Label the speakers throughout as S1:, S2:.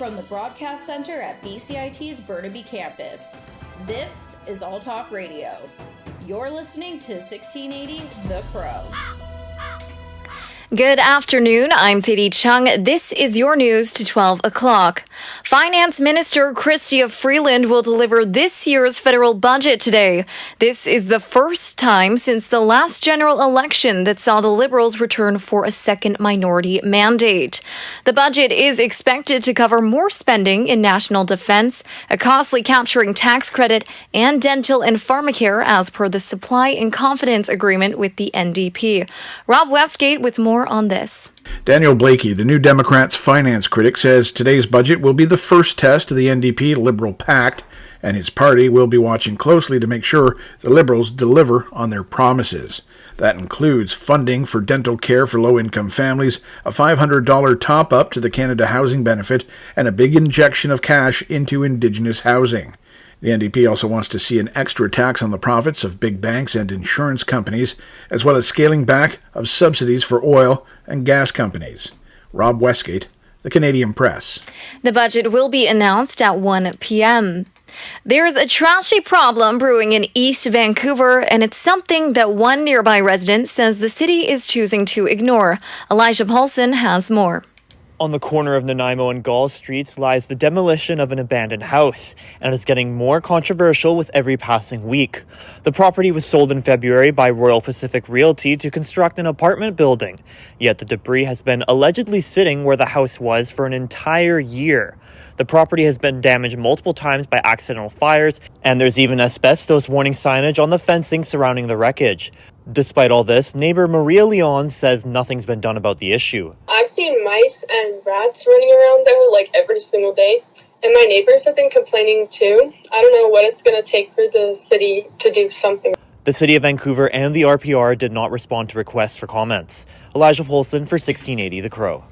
S1: from the broadcast center at BCIT's Burnaby Campus. This is All Talk Radio. You're listening to 1680 The Crow.
S2: Good afternoon, I'm Sadie Chung. This is your news to 12 o'clock. Finance Minister Chrystia Freeland will deliver this year's federal budget today. This is the first time since the last general election that saw the Liberals return for a second minority mandate. The budget is expected to cover more spending in national defense, a costly capturing tax credit, and dental and pharmacare as per the supply and confidence agreement with the NDP. Rob Westgate with more on this.
S3: Daniel Blakey, the New Democrats' finance critic, says today's budget will be the first test of the NDP Liberal pact, and his party will be watching closely to make sure the Liberals deliver on their promises. That includes funding for dental care for low-income families, a $500 top-up to the Canada Housing Benefit, and a big injection of cash into Indigenous housing. The NDP also wants to see an extra tax on the profits of big banks and insurance companies, as well as scaling back of subsidies for oil and gas companies. Rob Westgate, The Canadian Press.
S2: The budget will be announced at 1 p.m. There's a trashy problem brewing in East Vancouver, and it's something that one nearby resident says the city is choosing to ignore. Elijah Paulson has more.
S4: On the corner of Nanaimo and Gall Streets lies the demolition of an abandoned house, and it's getting more controversial with every passing week. The property was sold in February by Royal Pacific Realty to construct an apartment building, yet the debris has been allegedly sitting where the house was for an entire year. The property has been damaged multiple times by accidental fires, and there's even asbestos warning signage on the fencing surrounding the wreckage. Despite all this, neighbor Maria Leon says nothing's been done about the issue.
S5: I've seen mice and rats running around there like every single day, and my neighbors have been complaining too. I don't know what it's going to take for the city to do something.
S4: The City of Vancouver and the RPR did not respond to requests for comments. Elijah Polson for 1680 The Crow.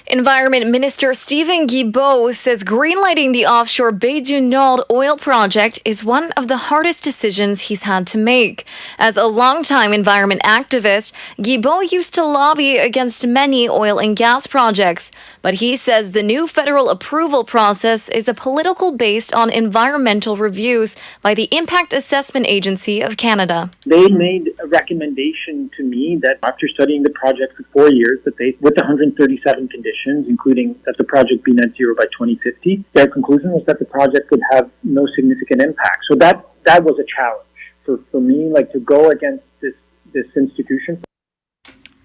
S2: Environment Minister Stephen Guilbeault says greenlighting the offshore Baie du Nord oil project is one of the hardest decisions he's had to make. As a longtime environment activist, Guilbeault used to lobby against many oil and gas projects, but he says the new federal approval process is a political based on environmental reviews by the Impact Assessment Agency of Canada.
S6: They made a recommendation to me that after studying the project for 4 years, that they, with 137 conditions, including that the project be net zero by 2050. Their conclusion was that the project would have no significant impact. So that was a challenge for me, like to go against this institution.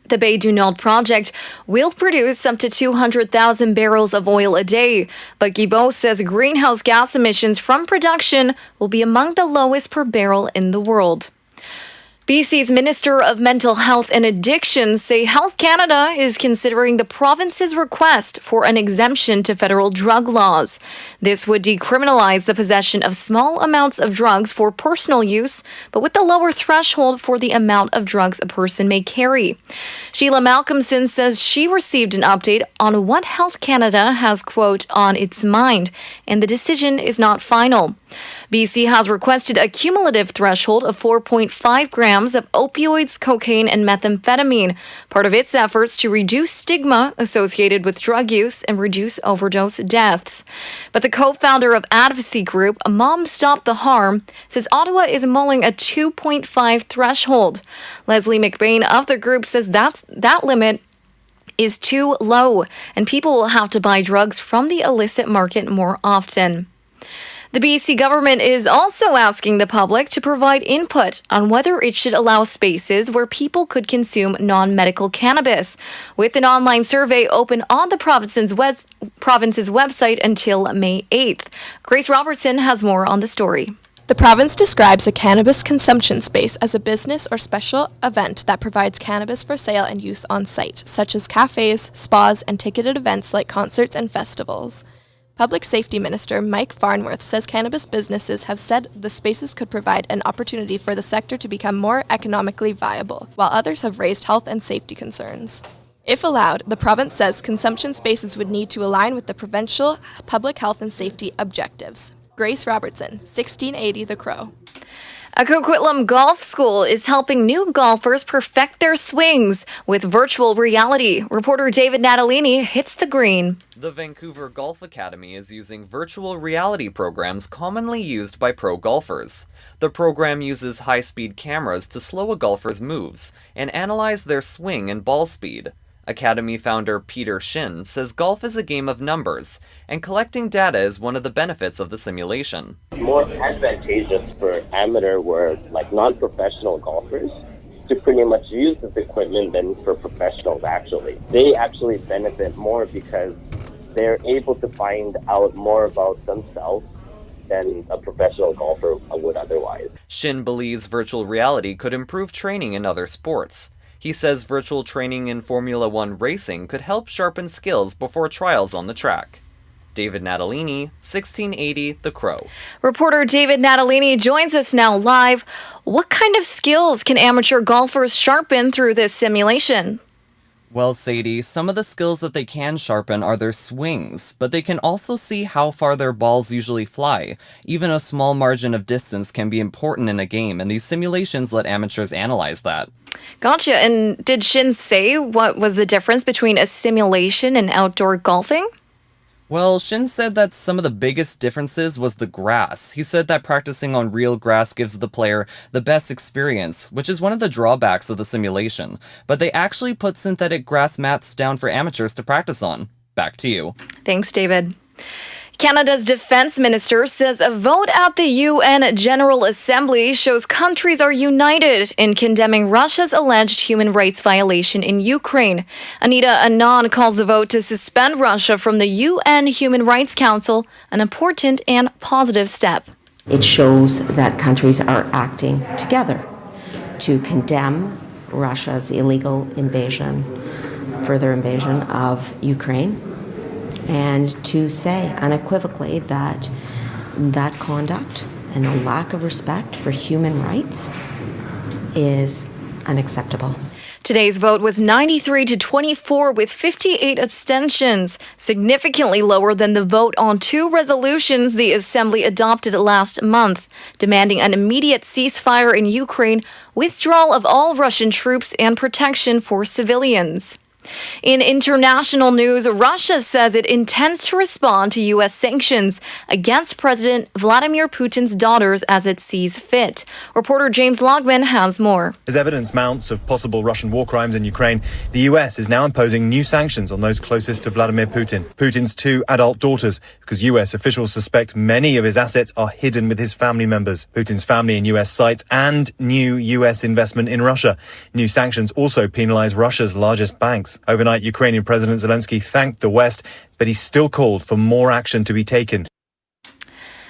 S2: The Baie du Nord project will produce up to 200,000 barrels of oil a day, but Guilbeault says greenhouse gas emissions from production will be among the lowest per barrel in the world. BC's Minister of Mental Health and Addictions say Health Canada is considering the province's request for an exemption to federal drug laws. This would decriminalize the possession of small amounts of drugs for personal use, but with a lower threshold for the amount of drugs a person may carry. Sheila Malcolmson says she received an update on what Health Canada has, quote, on its mind, and the decision is not final. BC has requested a cumulative threshold of 4.5 grams of opioids, cocaine, and methamphetamine, part of its efforts to reduce stigma associated with drug use and reduce overdose deaths. But the co-founder of advocacy group Mom Stop the Harm says Ottawa is mulling a 2.5 threshold. Leslie McBain of the group says that limit is too low, and people will have to buy drugs from the illicit market more often. The BC government is also asking the public to provide input on whether it should allow spaces where people could consume non-medical cannabis, with an online survey open on the province's website until May 8th. Grace Robertson has more on the story.
S7: The province describes a cannabis consumption space as a business or special event that provides cannabis for sale and use on site, such as cafes, spas, and ticketed events like concerts and festivals. Public Safety Minister Mike Farnworth says cannabis businesses have said the spaces could provide an opportunity for the sector to become more economically viable, while others have raised health and safety concerns. If allowed, the province says consumption spaces would need to align with the provincial public health and safety objectives. Grace Robertson, 1680 The Crow.
S2: A Coquitlam Golf School is helping new golfers perfect their swings with virtual reality. Reporter David Natalini hits the green.
S8: The Vancouver Golf Academy is using virtual reality programs commonly used by pro golfers. The program uses high-speed cameras to slow a golfer's moves and analyze their swing and ball speed. Academy founder Peter Shin says golf is a game of numbers, and collecting data is one of the benefits of the simulation.
S9: More advantageous for amateur or like non-professional golfers to pretty much use this equipment than for professionals actually. They actually benefit more because they're able to find out more about themselves than a professional golfer would otherwise.
S8: Shin believes virtual reality could improve training in other sports. He says virtual training in Formula One racing could help sharpen skills before trials on the track. David Natalini, 1680 The Crow.
S2: Reporter David Natalini joins us now live. What kind of skills can amateur golfers sharpen through this simulation?
S8: Well, Sadie, some of the skills that they can sharpen are their swings, but they can also see how far their balls usually fly. Even a small margin of distance can be important in a game, and these simulations let amateurs analyze that.
S2: Gotcha. And did Shin say what was the difference between a simulation and outdoor golfing?
S8: Well, Shin said that some of the biggest differences was the grass. He said that practicing on real grass gives the player the best experience, which is one of the drawbacks of the simulation. But they actually put synthetic grass mats down for amateurs to practice on. Back to you.
S2: Thanks, David. Canada's defense minister says a vote at the UN General Assembly shows countries are united in condemning Russia's alleged human rights violation in Ukraine. Anita Anand calls the vote to suspend Russia from the UN Human Rights Council an important and positive step.
S10: It shows that countries are acting together to condemn Russia's illegal further invasion of Ukraine, and to say unequivocally that that conduct and the lack of respect for human rights is unacceptable.
S2: Today's vote was 93 to 24 with 58 abstentions, significantly lower than the vote on two resolutions the Assembly adopted last month, demanding an immediate ceasefire in Ukraine, withdrawal of all Russian troops, and protection for civilians. In international news, Russia says it intends to respond to U.S. sanctions against President Vladimir Putin's daughters as it sees fit. Reporter James Logman has more.
S11: As evidence mounts of possible Russian war crimes in Ukraine, the U.S. is now imposing new sanctions on those closest to Vladimir Putin, Putin's two adult daughters, because U.S. officials suspect many of his assets are hidden with his family members, Putin's family in U.S. sites, and new U.S. investment in Russia. New sanctions also penalize Russia's largest banks. Overnight, Ukrainian President Zelensky thanked the West, but he still called for more action to be taken.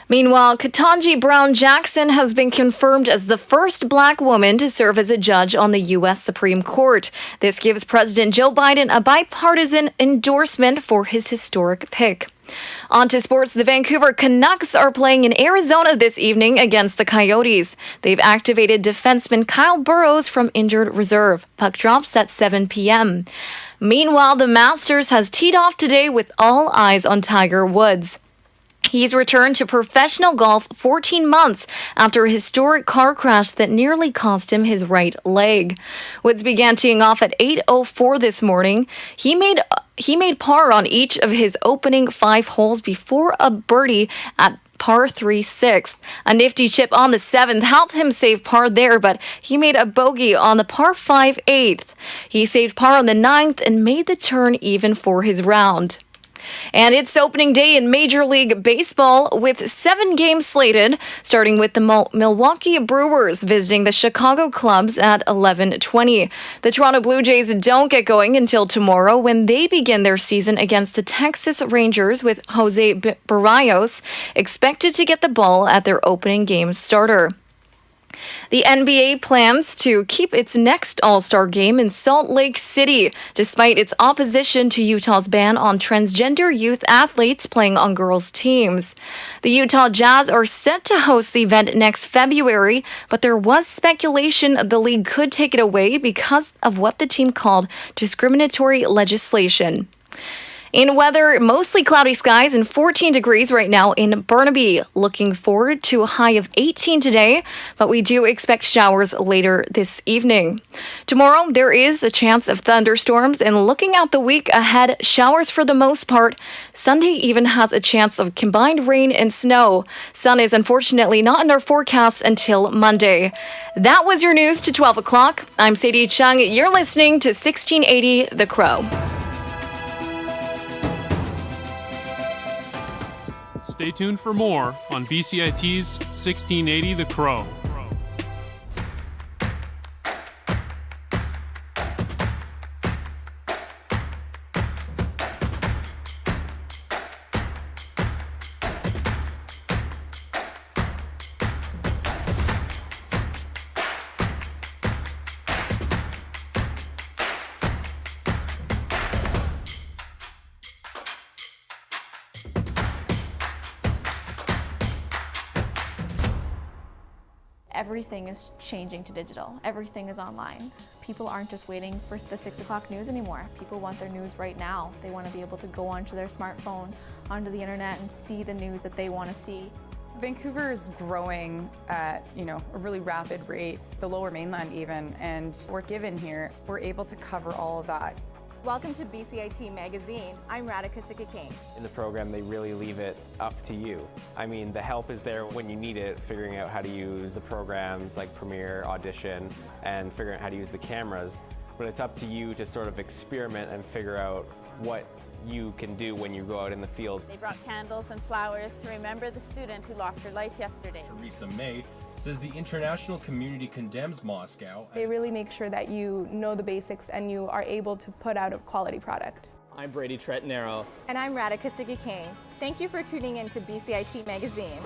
S2: Meanwhile, Ketanji Brown Jackson has been confirmed as the first black woman to serve as a judge on the U.S. Supreme Court. This gives President Joe Biden a bipartisan endorsement for his historic pick. On to sports. The Vancouver Canucks are playing in Arizona this evening against the Coyotes. They've activated defenseman Kyle Burroughs from injured reserve. Puck drops at 7 p.m. Meanwhile, the Masters has teed off today with all eyes on Tiger Woods. He's returned to professional golf 14 months after a historic car crash that nearly cost him his right leg. Woods began teeing off at 8:04 this morning. He made par on each of his opening 5 holes before a birdie at par 3/6. A nifty chip on the 7th helped him save par there, but he made a bogey on the par 5 8th. He saved par on the 9th and made the turn even for his round. And it's opening day in Major League Baseball with 7 games slated, starting with the Milwaukee Brewers visiting the Chicago Cubs at 11:20. The Toronto Blue Jays don't get going until tomorrow when they begin their season against the Texas Rangers, with Jose Barrios expected to get the ball at their opening game starter. The NBA plans to keep its next All-Star game in Salt Lake City, despite its opposition to Utah's ban on transgender youth athletes playing on girls' teams. The Utah Jazz are set to host the event next February, but there was speculation the league could take it away because of what the team called discriminatory legislation. In weather, mostly cloudy skies and 14 degrees right now in Burnaby. Looking forward to a high of 18 today, but we do expect showers later this evening. Tomorrow, there is a chance of thunderstorms, and looking out the week ahead, showers for the most part. Sunday even has a chance of combined rain and snow. Sun is unfortunately not in our forecast until Monday. That was your news to 12 o'clock. I'm Sadie Chung. You're listening to 1680 The Crow.
S12: Stay tuned for more on BCIT's 1680 The Crow.
S13: Everything is changing to digital. Everything is online. People aren't just waiting for the 6 o'clock news anymore. People want their news right now. They want to be able to go onto their smartphone, onto the internet, and see the news that they want to see.
S14: Vancouver is growing at, a really rapid rate, the Lower Mainland even, and we're given here, we're able to cover all of that.
S15: Welcome to BCIT Magazine. I'm Radhika Sikki-King.
S16: In the program, they really leave it up to you. I mean, the help is there when you need it, figuring out how to use the programs like Premiere, Audition, and figuring out how to use the cameras. But it's up to you to sort of experiment and figure out what you can do when you go out in the field.
S15: They brought candles and flowers to remember the student who lost her life yesterday.
S17: Theresa May says the international community condemns Moscow.
S18: They really make sure that you know the basics and you are able to put out a quality product.
S19: I'm Brady Tretanero.
S15: And I'm Radhika Sikki-King. Thank you for tuning in to BCIT Magazine.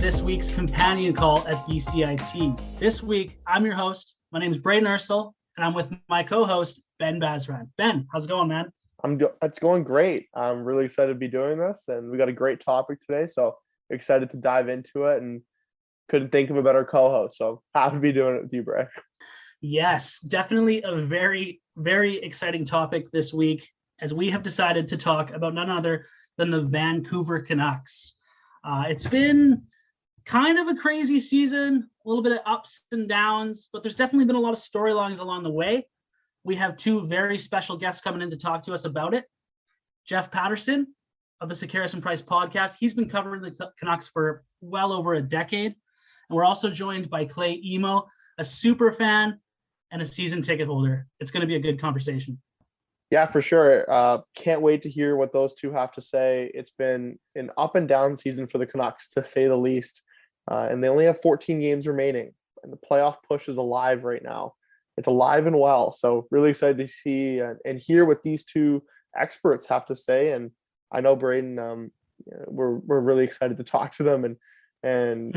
S19: this week's companion call at BCIT. This week, I'm your host. My name is Braden Ursel, and I'm with my co-host, Ben Bazran. Ben, how's it going, man?
S20: It's going great. I'm really excited to be doing this, and we got a great topic today, so excited to dive into it, and couldn't think of a better co-host, so happy to be doing it with you, Bray.
S19: Yes, definitely a very, very exciting topic this week, as we have decided to talk about none other than the Vancouver Canucks. It's been kind of a crazy season, a little bit of ups and downs, but there's definitely been a lot of storylines along the way. We have two very special guests coming in to talk to us about it. Jeff Patterson of the Sekeres and Price podcast. He's been covering the Canucks for well over a decade. And we're also joined by Clay Emo, a super fan and a season ticket holder. It's going to be a good conversation.
S20: Yeah, for sure. Can't wait to hear what those two have to say. It's been an up and down season for the Canucks, to say the least. And they only have 14 games remaining. And the playoff push is alive right now. It's alive and well. So really excited to see and hear what these two experts have to say. And I know, Braden, we're really excited to talk to them and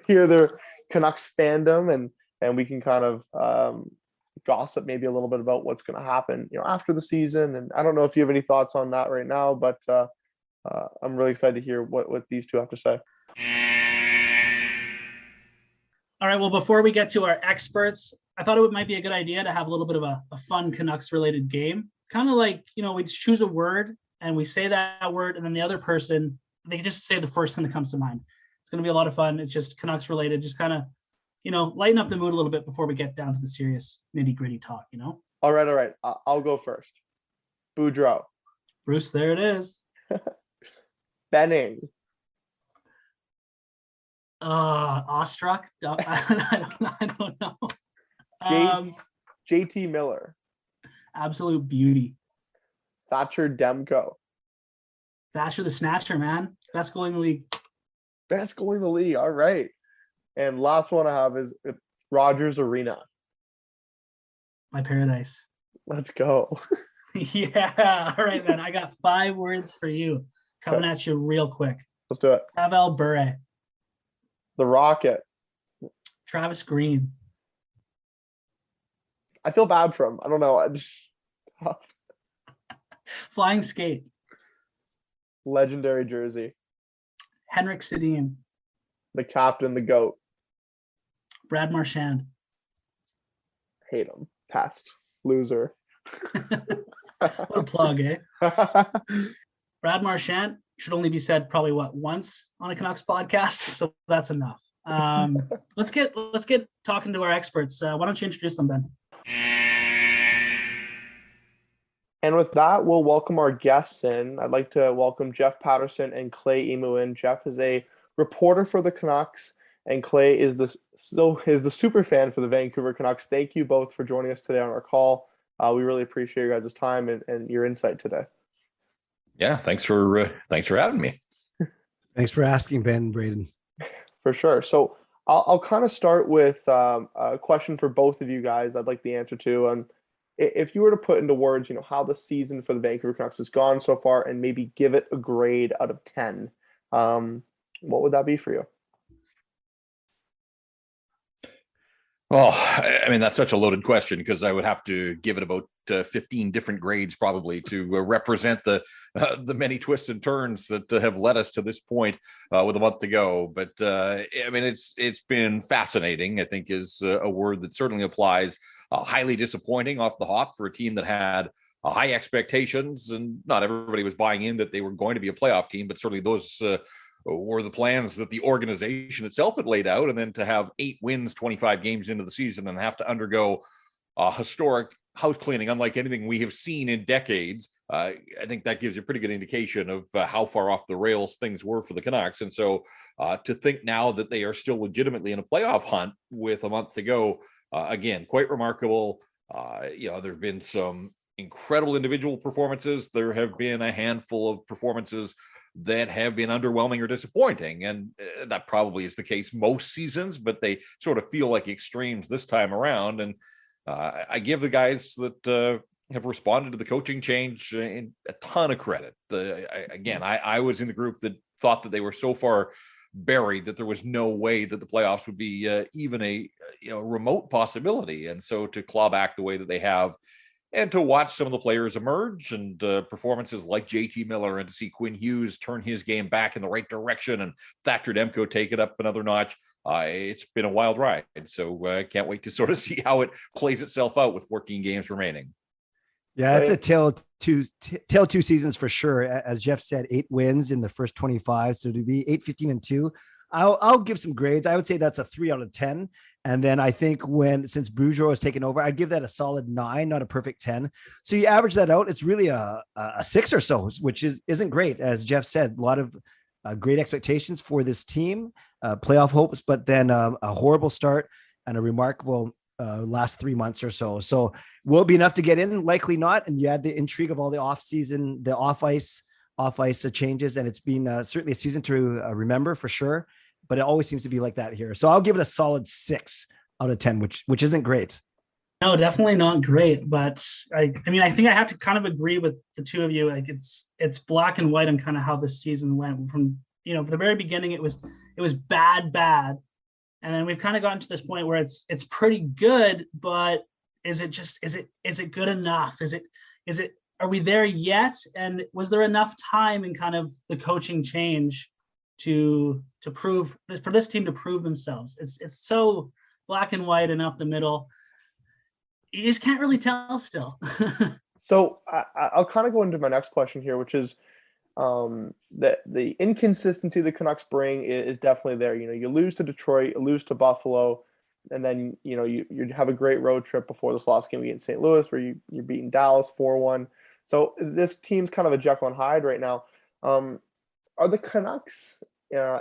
S20: hear their Canucks fandom, and we can kind of gossip maybe a little bit about what's going to happen, after the season. And I don't know if you have any thoughts on that right now, but I'm really excited to hear what these two have to say.
S19: All right. Well, before we get to our experts, I thought it might be a good idea to have a little bit of a fun Canucks related game. Kind of like, we just choose a word and we say that word, and then the other person, they just say the first thing that comes to mind. It's going to be a lot of fun. It's just Canucks related, just kind of, lighten up the mood a little bit before we get down to the serious nitty gritty talk,
S20: All right. I'll go first. Boudreaux.
S19: Bruce, there it is.
S20: Benning.
S19: Awestruck. I don't know.
S20: JT Miller.
S19: Absolute beauty.
S20: Thatcher Demko.
S19: Thatcher the Snatcher, man. Best goalie in the league.
S20: Best goalie in the league. All right. And last one I have is Rogers Arena.
S19: My paradise.
S20: Let's go.
S19: Yeah. All right, man. I got 5 words for you coming at you real quick.
S20: Let's do it.
S19: Pavel Bure.
S20: The Rocket.
S19: Travis Green.
S20: I feel bad for him. I don't know.
S19: Flying Skate.
S20: Legendary jersey.
S19: Henrik Sedin.
S20: The captain, the GOAT.
S19: Brad Marchand.
S20: Hate him. Past. Loser.
S19: What a plug, eh? Brad Marchand should only be said probably once on a Canucks podcast, so that's enough. Let's get talking to our experts. Why don't you introduce them, Ben?
S20: And with that, we'll welcome our guests in. I'd like to welcome Jeff Patterson and Clay Emo in. Jeff is a reporter for the Canucks, and Clay is the super fan for the Vancouver Canucks. Thank you both for joining us today on our call. We really appreciate your guys' time and your insight today.
S21: Yeah, thanks for having me.
S22: Thanks for asking, Ben and Braden.
S20: For sure. So I'll kind of start with a question for both of you guys. I'd like the answer to. If you were to put into words, how the season for the Vancouver Canucks has gone so far, and maybe give it a grade out of 10, what would that be for you?
S21: Well, I mean, that's such a loaded question, because I would have to give it about 15 different grades probably to represent the many twists and turns that have led us to this point with a month to go. But I mean, it's been fascinating, I think, is a word that certainly applies. Highly disappointing off the hop for a team that had high expectations, and not everybody was buying in that they were going to be a playoff team, but certainly those were the plans that the organization itself had laid out. And then to have 8 wins, 25 games into the season, and have to undergo a historic house cleaning unlike anything we have seen in decades, I think that gives you a pretty good indication of how far off the rails things were for the Canucks. And so to think now that they are still legitimately in a playoff hunt with a month to go, again, quite remarkable. There have been some incredible individual performances. There have been a handful of performances that have been underwhelming or disappointing. And that probably is the case most seasons, but they sort of feel like extremes this time around. And I give the guys that have responded to the coaching change a ton of credit. I was in the group that thought that they were so far buried, that there was no way that the playoffs would be even a remote possibility. And so to claw back the way that they have, and to watch some of the players emerge and performances like JT Miller, and to see Quinn Hughes turn his game back in the right direction and Thatcher Demko take it up another notch, it's been a wild ride. And so can't wait to sort of see how it plays itself out with 14 games remaining.
S22: Yeah, it's a tale two seasons for sure. As Jeff said, 8 wins in the first 25. So to be 8-15-2, I'll give some grades. I would say that's a 3 out of 10. And then I think since Boudreau has taken over, I'd give that a solid 9, not a perfect 10. So you average that out, it's really a 6 or so, which isn't great. As Jeff said, a lot of great expectations for this team, playoff hopes, but then a horrible start and a remarkable last 3 months or so. So will it be enough to get in? Likely not. And you add the intrigue of all the off-season, the off-ice changes, and it's been certainly a season to remember for sure. But it always seems to be like that here. So I'll give it a solid 6 out of 10, which isn't great.
S19: No, definitely not great. But I mean, I think I have to kind of agree with the two of you. Like it's black and white on kind of how this season went. From from the very beginning, it was bad, and then we've kind of gotten to this point where it's pretty good. But is it good enough? Are we there yet? And was there enough time in kind of the coaching change to prove for this team to prove themselves? It's so black and white and up the middle. You just can't really tell still.
S20: So I'll kind of go into my next question here, which is that the inconsistency the Canucks bring is definitely there. You lose to Detroit, you lose to Buffalo, and then you have a great road trip before this last game against St. Louis, where you're beating Dallas 4-1. So this team's kind of a Jekyll and Hyde right now. Are the Canucks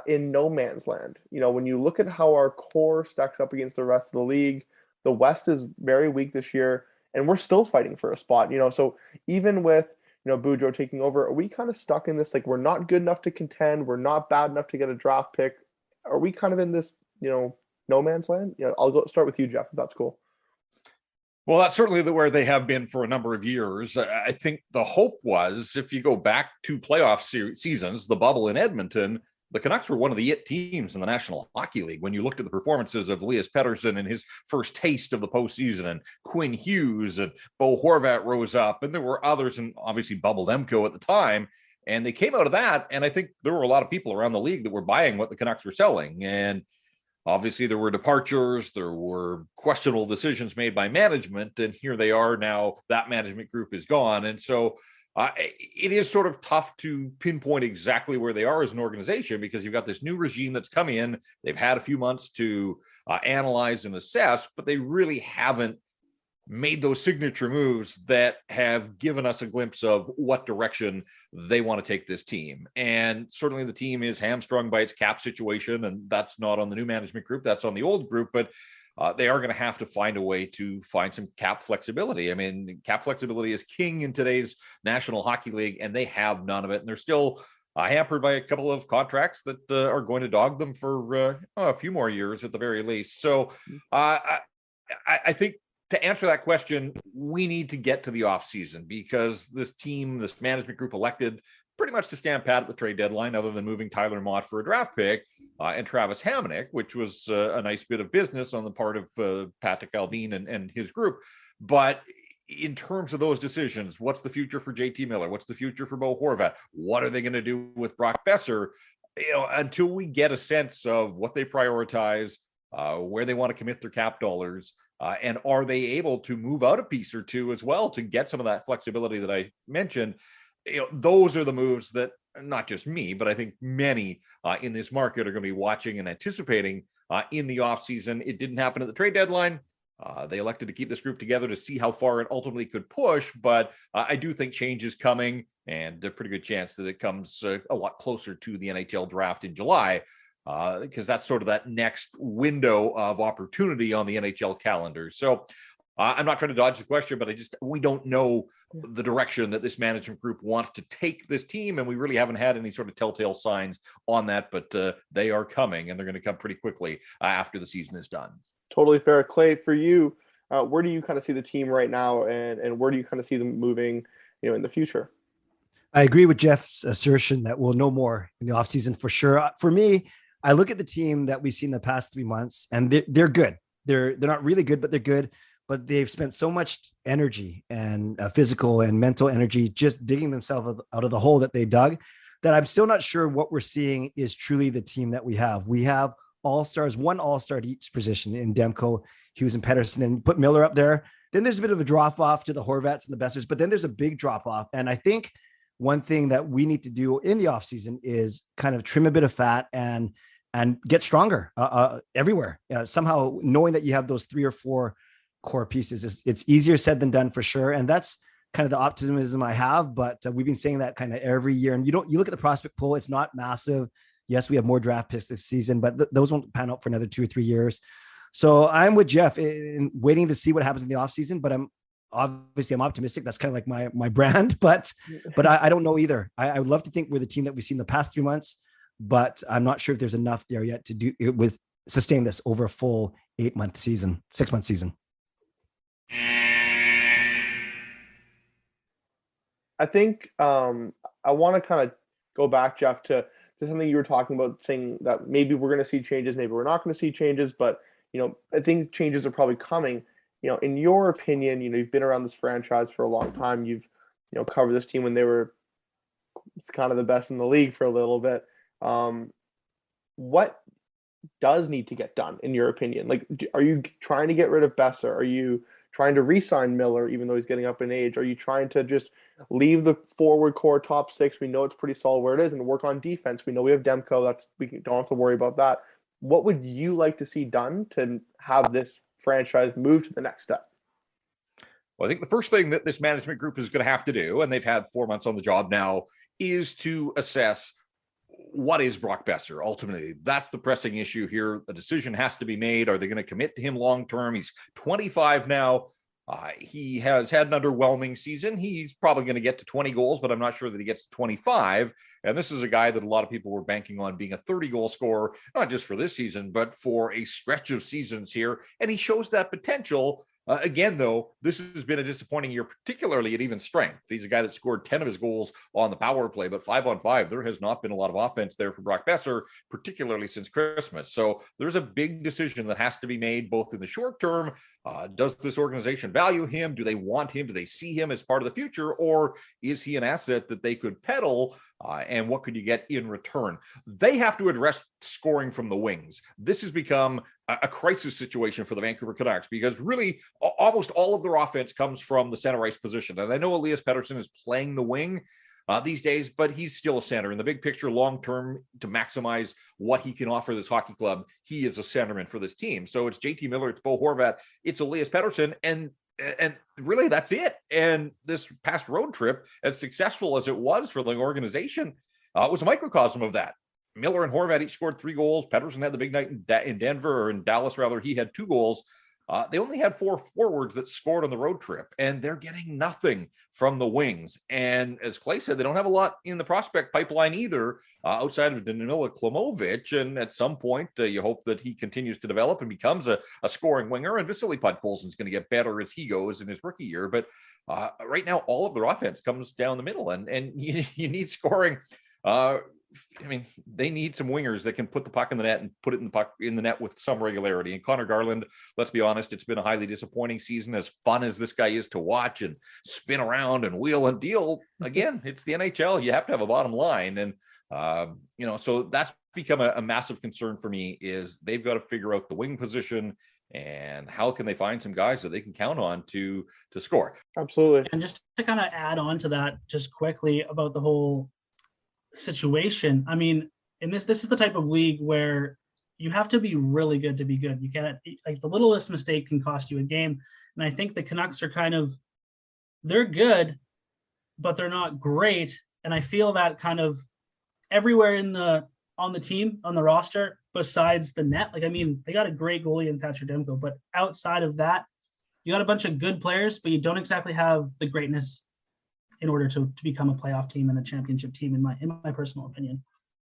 S20: in no man's land? When you look at how our core stacks up against the rest of the league, the West is very weak this year, and we're still fighting for a spot. So even with Boudreau taking over, are we kind of stuck in this, like, we're not good enough to contend, we're not bad enough to get a draft pick? Are we kind of in this no man's land? I'll start with you, Jeff, if that's cool.
S21: Well, that's certainly where they have been for a number of years. I think the hope was, if you go back to playoff seasons, the bubble in Edmonton, the Canucks were one of the it teams in the National Hockey League. When you looked at the performances of Elias Pettersson in his first taste of the postseason, and Quinn Hughes and Bo Horvat rose up, and there were others, and obviously Bubble Demko at the time, and they came out of that, and I think there were a lot of people around the league that were buying what the Canucks were selling. And obviously, there were departures, there were questionable decisions made by management, and here they are now. That management group is gone. And so it is sort of tough to pinpoint exactly where they are as an organization, because you've got this new regime that's come in. They've had a few months to analyze and assess, but they really haven't made those signature moves that have given us a glimpse of what direction they want to take this team. And certainly the team is hamstrung by its cap situation, and that's not on the new management group, that's on the old group, but they are going to have to find a way to find some cap flexibility. I mean, cap flexibility is king in today's National Hockey League, and they have none of it. And they're still hampered by a couple of contracts that are going to dog them for a few more years at the very least. So I think, to answer that question, we need to get to the offseason, because this team, this management group, elected pretty much to stand pat at the trade deadline, other than moving Tyler Mott for a draft pick and Travis Hamonic, which was a nice bit of business on the part of Patrick Alvin and his group. But in terms of those decisions, what's the future for JT Miller? What's the future for Bo Horvat? What are they going to do with Brock Besser? Until we get a sense of what they prioritize, where they want to commit their cap dollars, and are they able to move out a piece or two as well to get some of that flexibility that I mentioned? Those are the moves that not just me, but I think many in this market are going to be watching and anticipating in the offseason. It didn't happen at the trade deadline. They elected to keep this group together to see how far it ultimately could push. But I do think change is coming, and a pretty good chance that it comes a lot closer to the NHL draft in July, because that's sort of that next window of opportunity on the NHL calendar. So I'm not trying to dodge the question, but we don't know the direction that this management group wants to take this team, and we really haven't had any sort of telltale signs on that, but they are coming, and they're going to come pretty quickly after the season is done.
S20: Totally fair. Clay, for you, where do you kind of see the team right now, and where do you kind of see them moving, in the future?
S22: I agree with Jeff's assertion that we'll know more in the offseason for sure. For me, I look at the team that we've seen the past 3 months, and they're good. They're not really good, but they're good. But they've spent so much energy and physical and mental energy just digging themselves out of the hole that they dug, that I'm still not sure what we're seeing is truly the team that we have. We have all-stars, one all-star at each position in Demko, Hughes, and Pedersen, and put Miller up there. Then there's a bit of a drop-off to the Horvats and the Bessers, but then there's a big drop-off. And I think one thing that we need to do in the offseason is kind of trim a bit of fat and get stronger everywhere. Somehow knowing that you have those 3 or 4 core pieces, it's easier said than done for sure. And that's kind of the optimism I have, but we've been saying that kind of every year. And you look at the prospect pool, it's not massive. Yes, we have more draft picks this season, but those won't pan out for another 2 or 3 years. So I'm with Jeff in waiting to see what happens in the offseason, but I'm optimistic. That's kind of like my brand, but I don't know either. I would love to think we're the team that we've seen the past 3 months, but I'm not sure if there's enough there yet to do it sustain this over a full 6-month season.
S20: I think I want to kind of go back, Jeff, to something you were talking about, saying that maybe we're going to see changes, maybe we're not going to see changes, but I think changes are probably coming. In your opinion, you've been around this franchise for a long time. You've covered this team when they were kind of the best in the league for a little bit. What does need to get done in your opinion? Like, are you trying to get rid of Besser? Are you trying to re-sign Miller, even though he's getting up in age? Are you trying to just leave the forward core top 6? We know it's pretty solid where it is, and work on defense. We know we have Demko. We don't have to worry about that. What would you like to see done to have this franchise move to the next step?
S21: Well, I think the first thing that this management group is going to have to do, and they've had 4 months on the job now, is to assess what is Brock Besser. Ultimately, that's the pressing issue here. The decision has to be made. Are they going to commit to him long term? He's 25 now. He has had an underwhelming season. He's probably going to get to 20 goals, but I'm not sure that he gets to 25. And this is a guy that a lot of people were banking on being a 30-goal scorer, not just for this season, but for a stretch of seasons here. And he shows that potential. Again, though, this has been a disappointing year, particularly at even strength. He's a guy that scored 10 of his goals on the power play, but 5-on-5, there has not been a lot of offense there for Brock Besser, particularly since Christmas. So there's a big decision that has to be made, both in the short term. Does this organization value him? Do they want him? Do they see him as part of the future? Or is he an asset that they could peddle? And what could you get in return? They have to address scoring from the wings. This has become a crisis situation for the Vancouver Canucks because really almost all of their offense comes from the center ice position. And I know Elias Pettersson is playing the wing these days, but he's still a center. In the big picture, long-term, to maximize what he can offer this hockey club, he is a centerman for this team. So it's JT Miller, it's Bo Horvat, it's Elias Pettersson, and really that's it. And this past road trip, as successful as it was for the organization, was a microcosm of that. Miller and Horvat each scored 3 goals. Pettersson had the big night in Denver, or in Dallas rather. He had 2 goals. They only had 4 forwards that scored on the road trip, and they're getting nothing from the wings. And as Clay said, they don't have a lot in the prospect pipeline either, outside of Danila Klimovich. And at some point, you hope that he continues to develop and becomes a scoring winger. And Vasily Podkolzin's going to get better as he goes in his rookie year. But right now, all of their offense comes down the middle, and you need scoring. They need some wingers that can put the puck in the net and put it in the net with some regularity. And Connor Garland, let's be honest, it's been a highly disappointing season. As fun as this guy is to watch and spin around and wheel and deal, again, it's the NHL. You have to have a bottom line. And, so that's become a massive concern for me, is they've got to figure out the wing position and how can they find some guys that they can count on to score.
S20: Absolutely.
S19: And just to kind of add on to that just quickly about the whole situation. I mean, in this is the type of league where you have to be really good to be good. You can't, like, the littlest mistake can cost you a game. And I think the Canucks are they're good, but they're not great. And I feel that kind of everywhere on the team, on the roster, besides the net. They got a great goalie in Thatcher Demko, but outside of that, you got a bunch of good players, but you don't exactly have the greatness in order to become a playoff team and a championship team, in my personal opinion.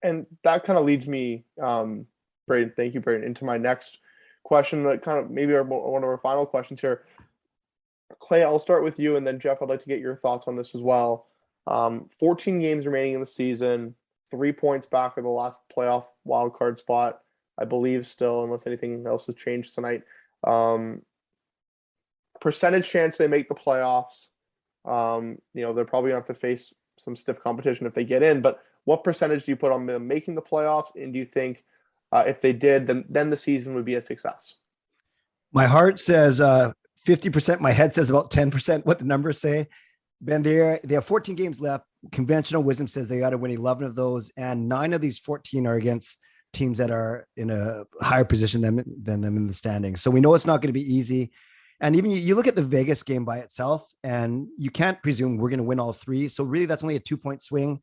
S20: And that kind of leads me, Braden, thank you, Braden, into my next question, that kind of maybe one of our final questions here. Clay, I'll start with you, and then Jeff, I'd like to get your thoughts on this as well. 14 games remaining in the season. 3 points back of the last playoff wildcard spot, I believe still, unless anything else has changed tonight. Percentage chance they make the playoffs. They're probably going to have to face some stiff competition if they get in, but what percentage do you put on them making the playoffs? And do you think if they did, then the season would be a success?
S22: My heart says 50%. My head says about 10%, what the numbers say. Ben, they have 14 games left. Conventional wisdom says they got to win 11 of those, and 9 of these 14 are against teams that are in a higher position than them in the standings. So we know it's not going to be easy. And even you look at the Vegas game by itself, and you can't presume we're going to win all 3. So really, that's only a 2-point swing.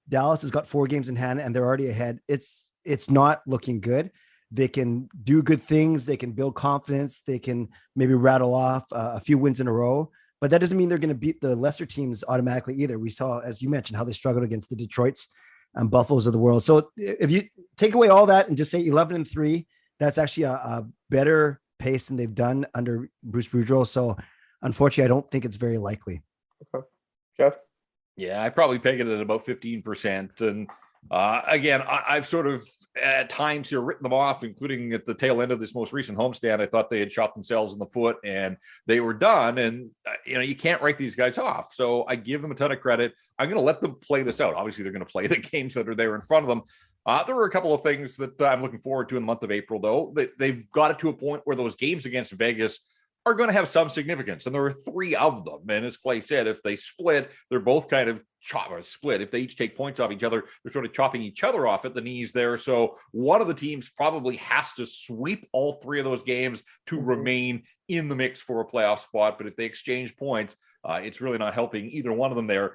S22: Dallas has got 4 games in hand, and they're already ahead. It's not looking good. They can do good things. They can build confidence. They can maybe rattle off a few wins in a row. But that doesn't mean they're going to beat the lesser teams automatically either. We saw, as you mentioned, how they struggled against the Detroits and Buffaloes of the world. So if you take away all that and just say 11-3, that's actually a better pace than they've done under Bruce Boudreau. So unfortunately, I don't think it's very likely.
S20: Okay. Jeff?
S21: Yeah, I probably peg it at about 15%. And again, I've sort of at times here written them off, including at the tail end of this most recent homestand. I thought they had shot themselves in the foot and they were done. And, you can't write these guys off. So I give them a ton of credit. I'm going to let them play this out. Obviously, they're going to play the games that are there in front of them. There were a couple of things that I'm looking forward to in the month of April, though. They've got it to a point where those games against Vegas are going to have some significance. And there are 3 of them. And as Clay said, if they split, they're both kind of split. If they each take points off each other, they're sort of chopping each other off at the knees there. So one of the teams probably has to sweep all 3 of those games to remain in the mix for a playoff spot. But if they exchange points, it's really not helping either one of them there.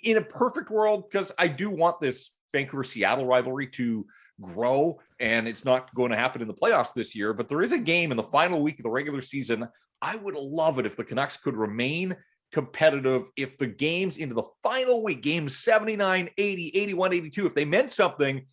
S21: In a perfect world, because I do want this Vancouver-Seattle rivalry to grow, and it's not going to happen in the playoffs this year, but there is a game in the final week of the regular season. I would love it if the Canucks could remain competitive, if the games into the final week, games 79, 80, 81, 82, if they meant something.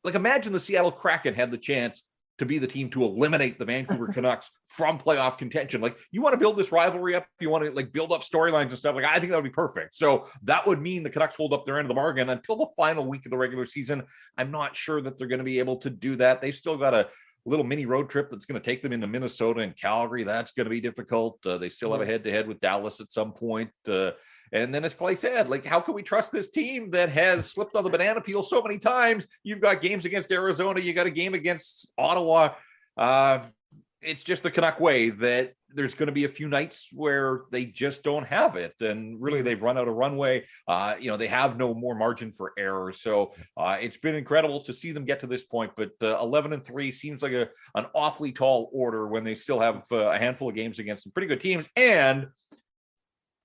S21: Like imagine the Seattle Kraken had the chance to be the team to eliminate the Vancouver Canucks from playoff contention. Like, you want to build this rivalry up, you want to build up storylines and stuff. Like, I think that would be perfect. So that would mean the Canucks hold up their end of the bargain until the final week of the regular season. I'm not sure that they're going to be able to do that. They've still got a little mini road trip that's going to take them into Minnesota and Calgary. That's going to be difficult. They still have a head-to-head with Dallas at some point. And then, as Clay said, how can we trust this team that has slipped on the banana peel so many times? You've got games against Arizona. You got a game against Ottawa. It's just the Canuck way that there's going to be a few nights where they just don't have it. And really, they've run out of runway. They have no more margin for error. So it's been incredible to see them get to this point. But 11-3 seems like an awfully tall order when they still have a handful of games against some pretty good teams. And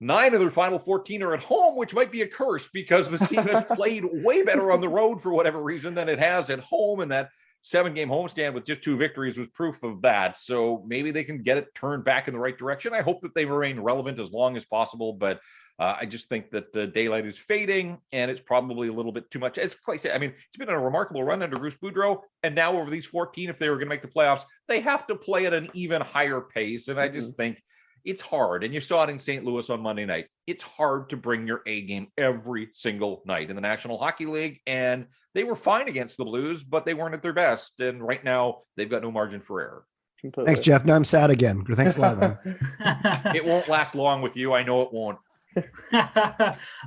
S21: 9 of their final 14 are at home, which might be a curse because this team has played way better on the road for whatever reason than it has at home. And that 7-game homestand with just 2 victories was proof of that. So maybe they can get it turned back in the right direction. I hope that they remain relevant as long as possible, but I just think that daylight is fading, and it's probably a little bit too much. As Clay said, it's been a remarkable run under Bruce Boudreau, and now over these 14, if they were going to make the playoffs, they have to play at an even higher pace. And I just think it's hard, and you saw it in St. Louis on Monday night. It's hard to bring your A game every single night in the National Hockey League, and they were fine against the Blues, but they weren't at their best. And right now, they've got no margin for error.
S20: Completely.
S22: Thanks, Jeff. Now I'm sad again. Thanks a lot, man.
S21: It won't last long with you. I know it won't.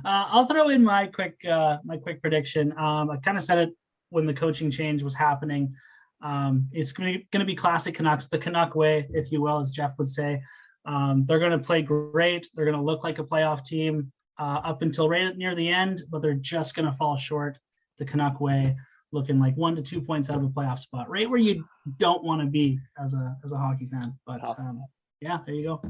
S19: I'll throw in my quick prediction. I kind of said it when the coaching change was happening. It's going to be classic Canucks, the Canuck way, if you will, as Jeff would say. They're going to play great. They're going to look like a playoff team up until right near the end, but they're just going to fall short the Canuck way, looking like 1 to 2 points out of a playoff spot, right where you don't want to be as a hockey fan. But yeah, there you go.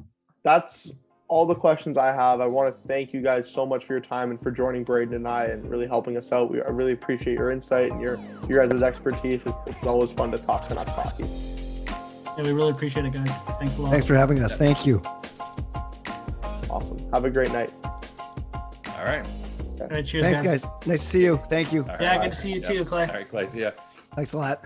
S19: That's all the questions I have. I want to thank you guys so much for your time and for joining Braden and I and really helping us out. I really appreciate your insight and your guys' expertise. It's always fun to talk Canucks hockey. Yeah, we really appreciate it, guys. Thanks a lot.
S22: Thanks for having us. Thank you.
S20: Awesome. Have a great night.
S21: All right.
S19: All right, cheers,
S22: Thanks, guys. Nice to see you. Thank you.
S19: Yeah, good to see you too, Clay.
S21: All right, Clay. See ya.
S22: Thanks a lot.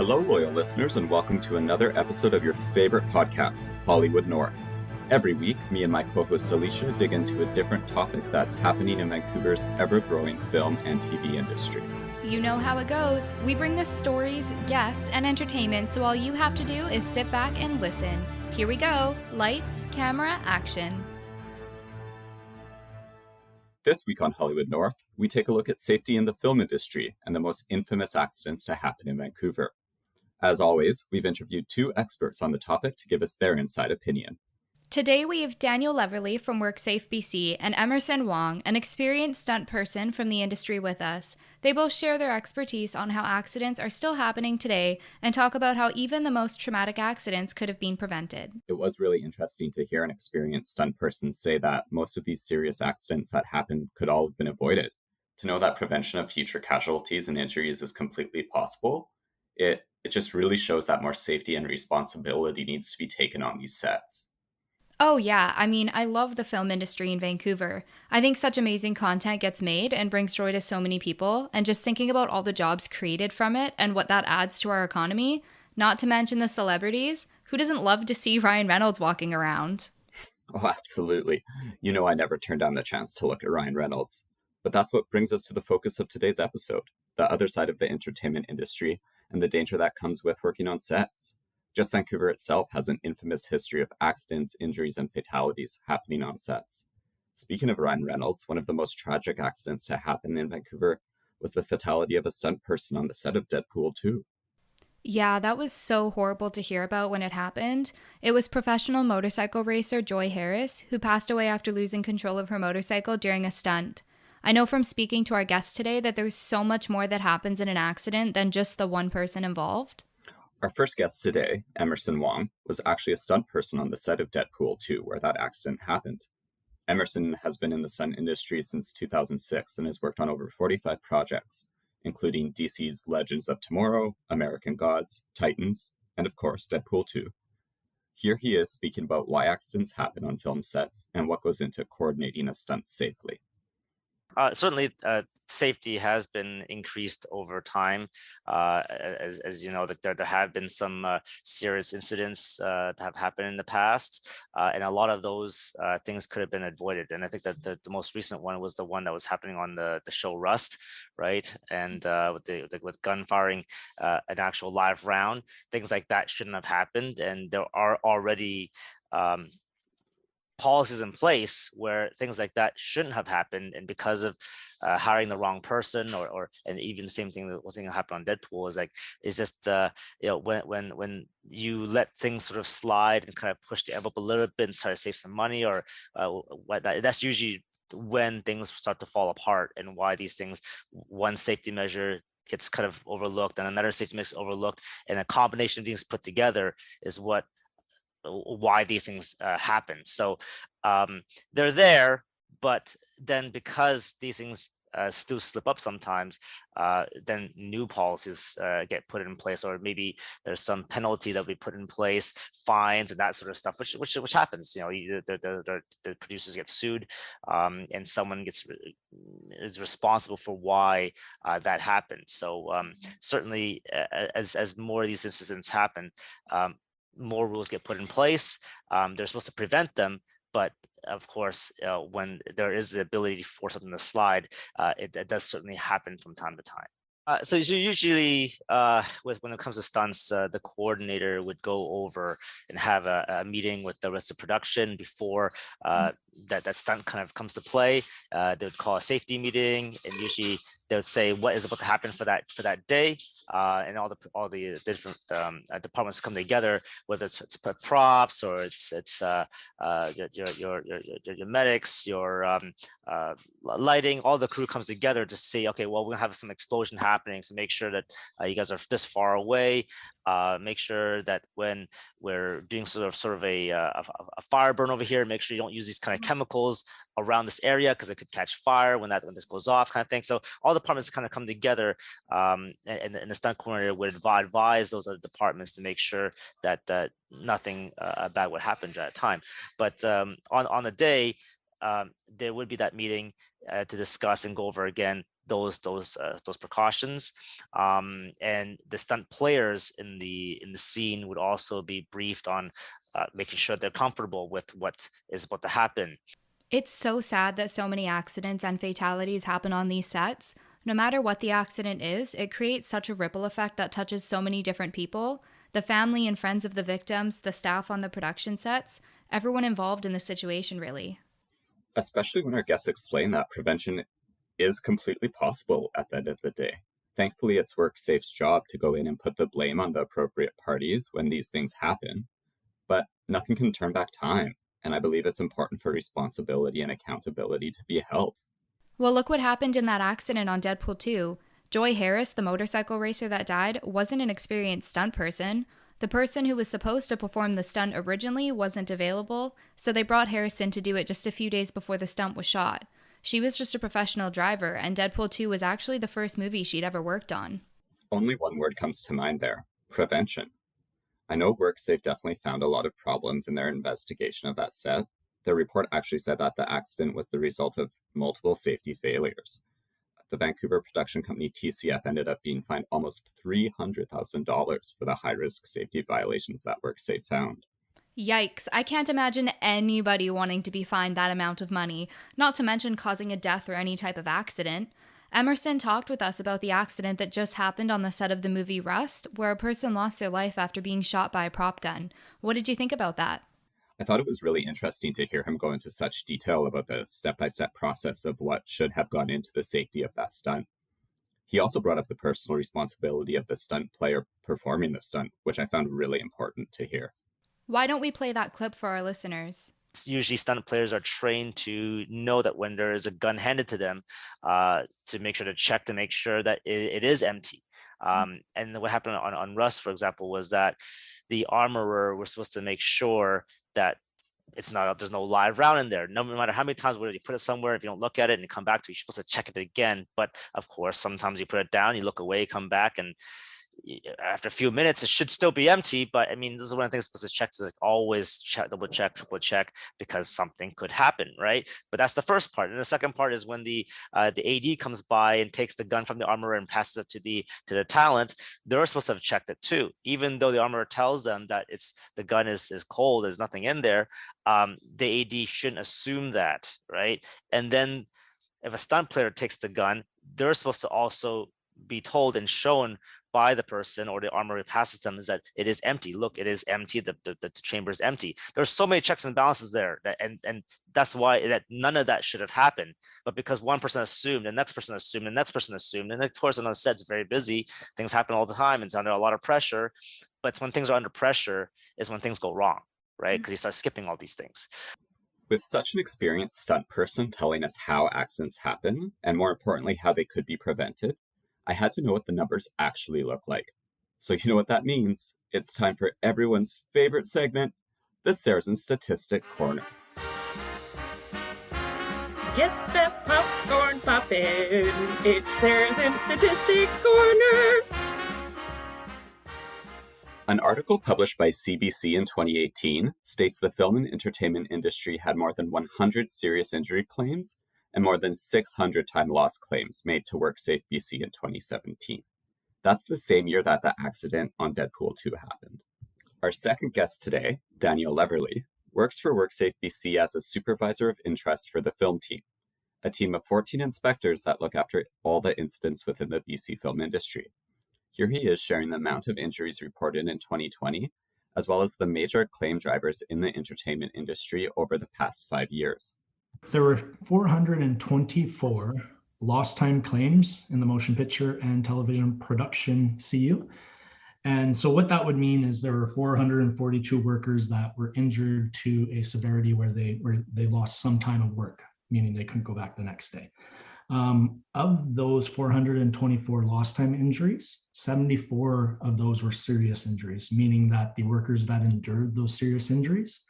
S1: Hello, loyal listeners, and welcome to another episode of your favorite podcast, Hollywood North. Every week, me and my co-host Alicia dig into a different topic that's happening in Vancouver's ever-growing film and TV industry.
S3: You know how it goes. We bring the stories, guests, and entertainment, so all you have to do is sit back and listen. Here we go. Lights, camera, action.
S1: This week on Hollywood North, we take a look at safety in the film industry and the most infamous accidents to happen in Vancouver. As always, we've interviewed two experts on the topic to give us their inside opinion.
S3: Today we have Daniel Leverly from WorkSafe BC and Emerson Wong, an experienced stunt person from the industry with us. They both share their expertise on how accidents are still happening today and talk about how even the most traumatic accidents could have been prevented.
S1: It was really interesting to hear an experienced stunt person say that most of these serious accidents that happened could all have been avoided. To know that prevention of future casualties and injuries is completely possible, it just really shows that more safety and responsibility needs to be taken on these sets.
S3: Oh yeah, I mean, I love the film industry in Vancouver. I think such amazing content gets made and brings joy to so many people, and just thinking about all the jobs created from it and what that adds to our economy, not to mention the celebrities, who doesn't love to see Ryan Reynolds walking around?
S1: Oh, absolutely. You know I never turned down the chance to look at Ryan Reynolds. But that's what brings us to the focus of today's episode, the other side of the entertainment industry and the danger that comes with working on sets. Just Vancouver itself has an infamous history of accidents, injuries, and fatalities happening on sets. Speaking of Ryan Reynolds, one of the most tragic accidents to happen in Vancouver was the fatality of a stunt person on the set of Deadpool 2.
S3: Yeah, that was so horrible to hear about when it happened. It was professional motorcycle racer Joy Harris, who passed away after losing control of her motorcycle during a stunt. I know from speaking to our guest today that there's so much more that happens in an accident than just the one person involved.
S1: Our first guest today, Emerson Wong, was actually a stunt person on the set of Deadpool 2, where that accident happened. Emerson has been in the stunt industry since 2006 and has worked on over 45 projects, including DC's Legends of Tomorrow, American Gods, Titans, and of course, Deadpool 2. Here he is speaking about why accidents happen on film sets and what goes into coordinating a stunt safely.
S23: Certainly, safety has been increased over time. As you know, there have been some serious incidents that have happened in the past, and a lot of those things could have been avoided. And I think that the most recent one was the one that was happening on the show Rust, right? And with gun firing, an actual live round, things like that shouldn't have happened. And there are already policies in place where things like that shouldn't have happened, and because of hiring the wrong person, or and even the same thing that happened on Deadpool is just when you let things sort of slide and kind of push the envelope a little bit and try to save some money, or that's usually when things start to fall apart, and why these things, one safety measure gets kind of overlooked and another safety measure overlooked, and a combination of things put together is why these things happen. So they're there, but then because these things still slip up sometimes, then new policies get put in place, or maybe there's some penalty that we put in place, fines and that sort of stuff, which happens. The producers get sued, and someone is responsible for why that happened. So certainly, as more of these incidents happen, more rules get put in place. They're supposed to prevent them, but of course, when there is the ability for something to slide, it does certainly happen from time to time. So usually, when it comes to stunts, the coordinator would go over and have a meeting with the rest of production before that stunt kind of comes to play. They would call a safety meeting, and usually they would say what is about to happen for that day, and all the different departments come together, whether it's props or it's your medics, your lighting. All the crew comes together to say, okay, well, we're gonna have some explosion happening, so make sure that you guys are this far away. Make sure that when we're doing sort of a fire burn over here, make sure you don't use these kind of chemicals around this area, because it could catch fire when this goes off, kind of thing. So all the departments kind of come together, and the stunt coordinator would advise those other departments to make sure that nothing bad would happen at that time. But on the day, there would be that meeting to discuss and go over again those precautions, and the stunt players in the scene would also be briefed on making sure they're comfortable with what is about to happen.
S3: It's so sad that so many accidents and fatalities happen on these sets. No matter what the accident is, it creates such a ripple effect that touches so many different people. The family and friends of the victims, the staff on the production sets, everyone involved in the situation, really.
S1: Especially when our guests explain that prevention is completely possible at the end of the day. Thankfully, it's WorkSafe's job to go in and put the blame on the appropriate parties when these things happen. But nothing can turn back time, and I believe it's important for responsibility and accountability to be held.
S3: Well, look what happened in that accident on Deadpool 2. Joy Harris, the motorcycle racer that died, wasn't an experienced stunt person. The person who was supposed to perform the stunt originally wasn't available, so they brought Harris in to do it just a few days before the stunt was shot. She was just a professional driver, and Deadpool 2 was actually the first movie she'd ever worked on.
S1: Only one word comes to mind there: prevention. I know WorkSafe definitely found a lot of problems in their investigation of that set. Their report actually said that the accident was the result of multiple safety failures. The Vancouver production company TCF ended up being fined almost $300,000 for the high-risk safety violations that WorkSafe found.
S3: Yikes, I can't imagine anybody wanting to be fined that amount of money, not to mention causing a death or any type of accident. Emerson talked with us about the accident that just happened on the set of the movie Rust, where a person lost their life after being shot by a prop gun. What did you think about that?
S1: I thought it was really interesting to hear him go into such detail about the step-by-step process of what should have gone into the safety of that stunt. He also brought up the personal responsibility of the stunt player performing the stunt, which I found really important to hear.
S3: Why don't we play that clip for our listeners?
S23: Usually stunt players are trained to know that when there is a gun handed to them, to make sure to check to make sure that it is empty. And what happened on Rust, for example, was that the armorer was supposed to make sure that there's no live round in there. No matter how many times whether you put it somewhere, if you don't look at it and you come back to it, you're supposed to check it again. But of course, sometimes you put it down, you look away, come back, and after a few minutes, it should still be empty. But I mean, this is one of the things supposed to check, is like always check, double check, triple check, because something could happen, right? But that's the first part. And the second part is when the AD comes by and takes the gun from the armorer and passes it to the talent. They're supposed to have checked it too, even though the armorer tells them that the gun is cold, there's nothing in there. The AD shouldn't assume that, right? And then if a stunt player takes the gun, they're supposed to also be told and shown by the person or the armorer passes them is that it is empty. Look, it is empty. The chamber is empty. There's so many checks and balances there, and that's why that none of that should have happened. But because one person assumed, the next person assumed, the next person assumed, and of course on the set it's very busy. Things happen all the time. It's under a lot of pressure. But it's when things are under pressure is when things go wrong, right? Because you start skipping all these things.
S1: With such an experienced stunt person telling us how accidents happen, and more importantly, how they could be prevented, I had to know what the numbers actually look like. So you know what that means. It's time for everyone's favorite segment, the Saracen Statistic Corner.
S4: Get that popcorn poppin', it's Saracen Statistic Corner.
S1: An article published by CBC in 2018 states the film and entertainment industry had more than 100 serious injury claims and more than 600 time loss claims made to WorkSafe BC in 2017. That's the same year that the accident on Deadpool 2 happened. Our second guest today, Daniel Leverly, works for WorkSafe BC as a supervisor of interest for the film team, a team of 14 inspectors that look after all the incidents within the BC film industry. Here he is sharing the amount of injuries reported in 2020, as well as the major claim drivers in the entertainment industry over the past 5 years.
S5: There were 424 lost time claims in the motion picture and television production CU. And so what that would mean is there were 442 workers that were injured to a severity where they lost some time of work, meaning they couldn't go back the next day. Of those 424 lost time injuries, 74 of those were serious injuries, meaning that the workers that endured those serious injuries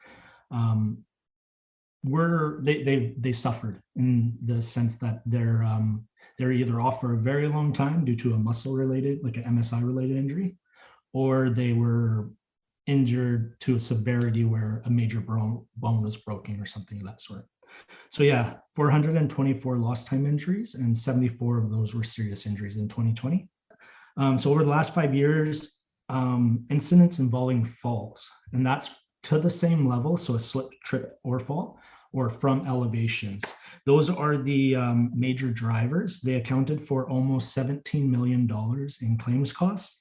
S5: they suffered in the sense that they're either off for a very long time due to a muscle related, like an MSI related injury, or they were injured to a severity where a major bone was broken or something of that sort. So yeah, 424 lost time injuries, and 74 of those were serious injuries in 2020. So over the last 5 years, incidents involving falls, and that's to the same level, so a slip, trip, or fall, or from elevations. Those are the major drivers. They accounted for almost $17 million in claims costs,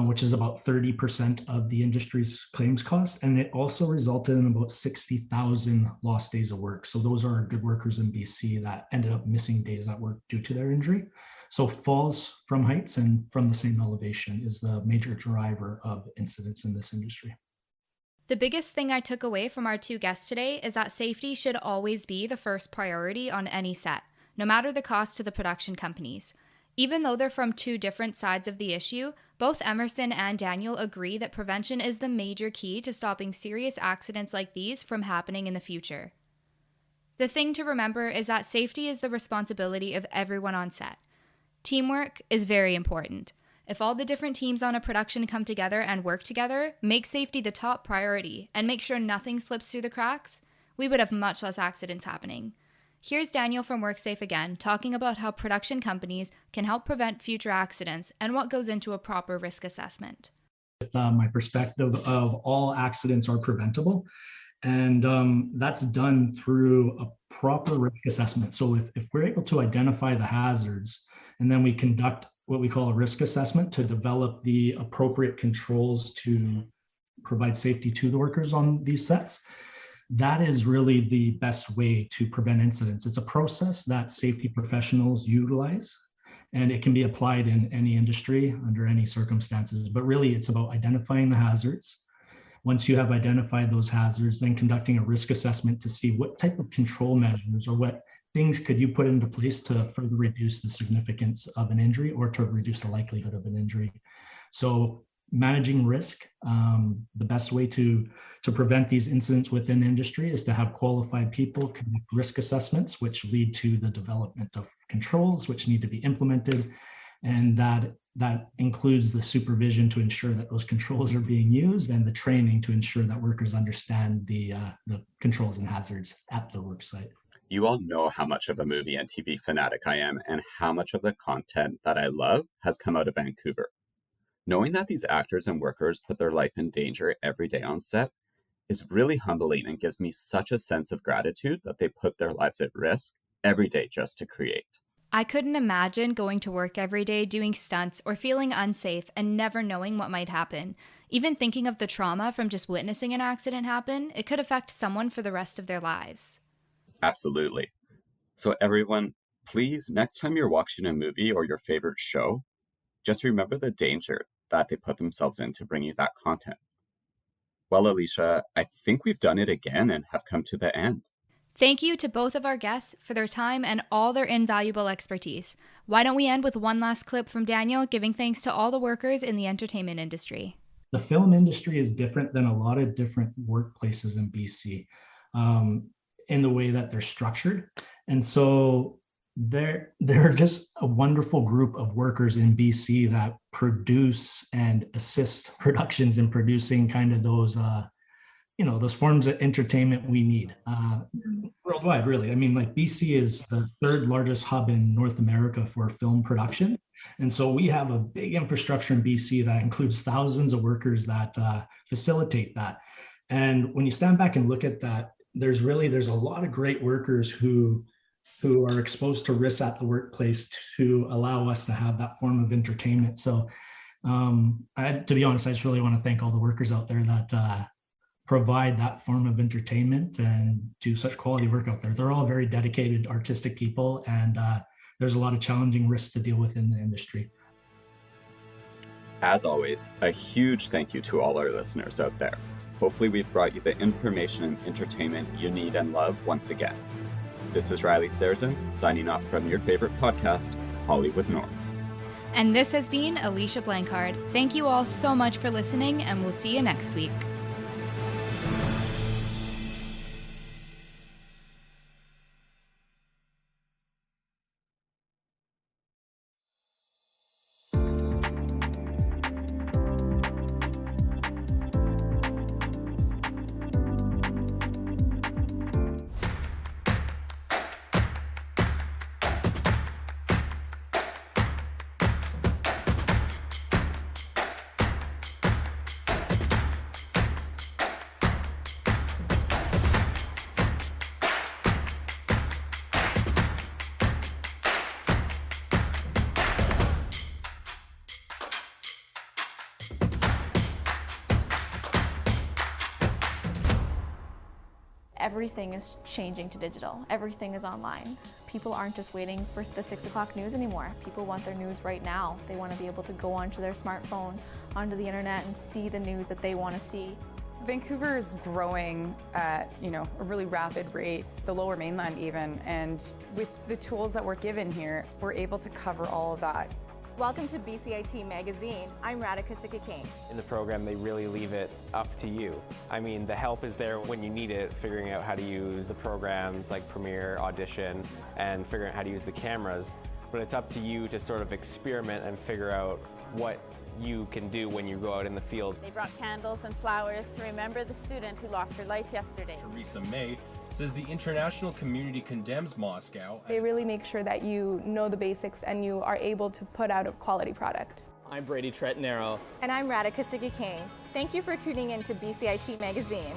S5: which is about 30% of the industry's claims costs. And it also resulted in about 60,000 lost days of work. So those are good workers in BC that ended up missing days at work due to their injury. So falls from heights and from the same elevation is the major driver of incidents in this industry.
S3: The biggest thing I took away from our two guests today is that safety should always be the first priority on any set, no matter the cost to the production companies. Even though they're from two different sides of the issue, both Emerson and Daniel agree that prevention is the major key to stopping serious accidents like these from happening in the future. The thing to remember is that safety is the responsibility of everyone on set. Teamwork is very important. If all the different teams on a production come together and work together, make safety the top priority, and make sure nothing slips through the cracks, we would have much less accidents happening. Here's Daniel from WorkSafe again, talking about how production companies can help prevent future accidents and what goes into a proper risk assessment.
S5: My perspective of all accidents are preventable, and that's done through a proper risk assessment. So if we're able to identify the hazards, and then we conduct what we call a risk assessment to develop the appropriate controls to provide safety to the workers on these sets, that is really the best way to prevent incidents. It's a process that safety professionals utilize, and it can be applied in any industry under any circumstances. But really, it's about identifying the hazards. Once you have identified those hazards, then conducting a risk assessment to see what type of control measures or what things could you put into place to further reduce the significance of an injury or to reduce the likelihood of an injury. So managing risk, the best way to prevent these incidents within industry is to have qualified people conduct risk assessments, which lead to the development of controls which need to be implemented. And that includes the supervision to ensure that those controls are being used, and the training to ensure that workers understand the controls and hazards at the work site.
S1: You all know how much of a movie and TV fanatic I am, and how much of the content that I love has come out of Vancouver. Knowing that these actors and workers put their life in danger every day on set is really humbling and gives me such a sense of gratitude that they put their lives at risk every day just to create.
S3: I couldn't imagine going to work every day doing stunts or feeling unsafe and never knowing what might happen. Even thinking of the trauma from just witnessing an accident happen, it could affect someone for the rest of their lives.
S1: Absolutely. So everyone, please, next time you're watching a movie or your favorite show, just remember the danger that they put themselves in to bring you that content. Well, Alicia, I think we've done it again and have come to the end.
S3: Thank you to both of our guests for their time and all their invaluable expertise. Why don't we end with one last clip from Daniel giving thanks to all the workers in the entertainment industry.
S5: The film industry is different than a lot of different workplaces in BC in the way that they're structured. And so they're just a wonderful group of workers in BC that produce and assist productions in producing kind of those those forms of entertainment we need worldwide, really. I mean, like, BC is the third largest hub in North America for film production. And so we have a big infrastructure in BC that includes thousands of workers that facilitate that. And when you stand back and look at that, there's a lot of great workers who are exposed to risks at the workplace to allow us to have that form of entertainment. So to be honest, I just really want to thank all the workers out there that provide that form of entertainment and do such quality work out there. They're all very dedicated, artistic people, and there's a lot of challenging risks to deal with in the industry.
S1: As always, a huge thank you to all our listeners out there. Hopefully we've brought you the information and entertainment you need and love once again. This is Riley Sarzan, signing off from your favorite podcast, Hollywood North.
S3: And this has been Alicia Blancard. Thank you all so much for listening, and we'll see you next week.
S13: everything is changing to digital. Everything is online. People aren't just waiting for the 6 o'clock news anymore. People want their news right now. They want to be able to go onto their smartphone, onto the internet, and see the news that they want to see.
S14: Vancouver is growing at, a really rapid rate, the Lower Mainland even, and with the tools that we're given here, we're able to cover all of that.
S15: Welcome to BCIT Magazine. I'm Radhika Sikki-King.
S16: In the program, they really leave it up to you. I mean, the help is there when you need it, figuring out how to use the programs like Premiere, Audition, and figuring out how to use the cameras. But it's up to you to sort of experiment and figure out what you can do when you go out in the field.
S6: They brought candles and flowers to remember the student who lost her life yesterday.
S17: Theresa May says the international community condemns Moscow.
S18: They really make sure that you know the basics and you are able to put out a quality product.
S7: I'm Brady Tretnero.
S15: And I'm Radhika Sikki-King. Thank you for tuning in to BCIT Magazine.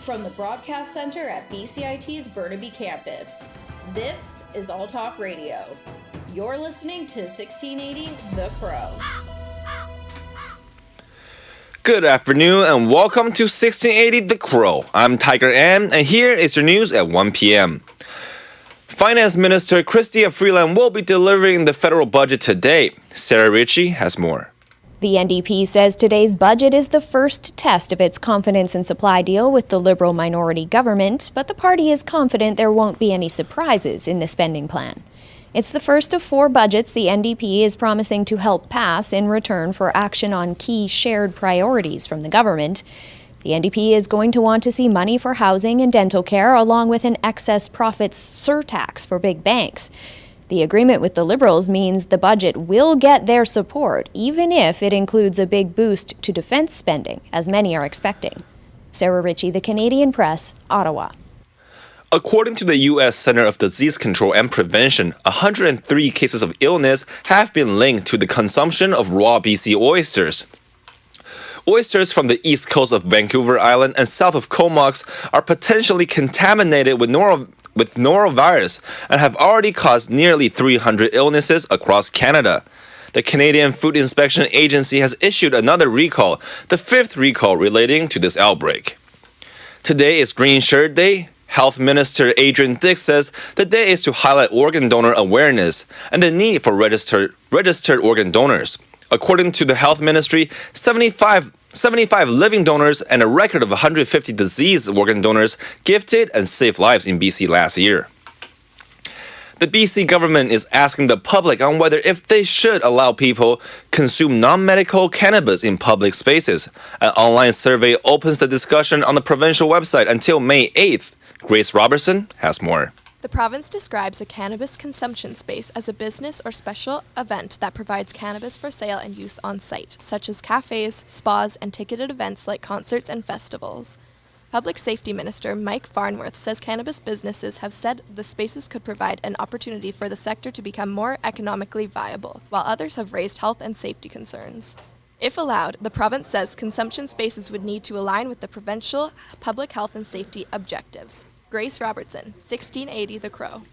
S9: From the Broadcast Center at BCIT's Burnaby Campus, this is All Talk Radio. You're listening to 1680 The Crow.
S24: Good afternoon and welcome to 1680 The Crow. I'm Tiger M, and here is your news at 1 p.m. Finance Minister Chrystia Freeland will be delivering the federal budget today. Sarah Ritchie has more.
S25: The NDP says today's budget is the first test of its confidence and supply deal with the Liberal minority government, but the party is confident there won't be any surprises in the spending plan. It's the first of 4 budgets the NDP is promising to help pass in return for action on key shared priorities from the government. The NDP is going to want to see money for housing and dental care, along with an excess profits surtax for big banks. The agreement with the Liberals means the budget will get their support, even if it includes a big boost to defense spending, as many are expecting. Sarah Ritchie, The Canadian Press, Ottawa.
S24: According to the U.S. Center of Disease Control and Prevention, 103 cases of illness have been linked to the consumption of raw BC oysters. Oysters from the east coast of Vancouver Island and south of Comox are potentially contaminated with norovirus and have already caused nearly 300 illnesses across Canada. The Canadian Food Inspection Agency has issued another recall, the 5th recall relating to this outbreak. Today is Green Shirt Day. Health Minister Adrian Dix says the day is to highlight organ donor awareness and the need for registered organ donors. According to the Health Ministry, 75 living donors and a record of 150 diseased organ donors gifted and saved lives in BC last year. The BC government is asking the public on whether if they should allow people consume non-medical cannabis in public spaces. An online survey opens the discussion on the provincial website until May 8th. Grace Robertson has more.
S2: The province describes a cannabis consumption space as a business or special event that provides cannabis for sale and use on site, such as cafes, spas, and ticketed events like concerts and festivals. Public Safety Minister Mike Farnworth says cannabis businesses have said the spaces could provide an opportunity for the sector to become more economically viable, while others have raised health and safety concerns. If allowed, the province says consumption spaces would need to align with the provincial public health and safety objectives. Grace Robertson, 1680 The Crow.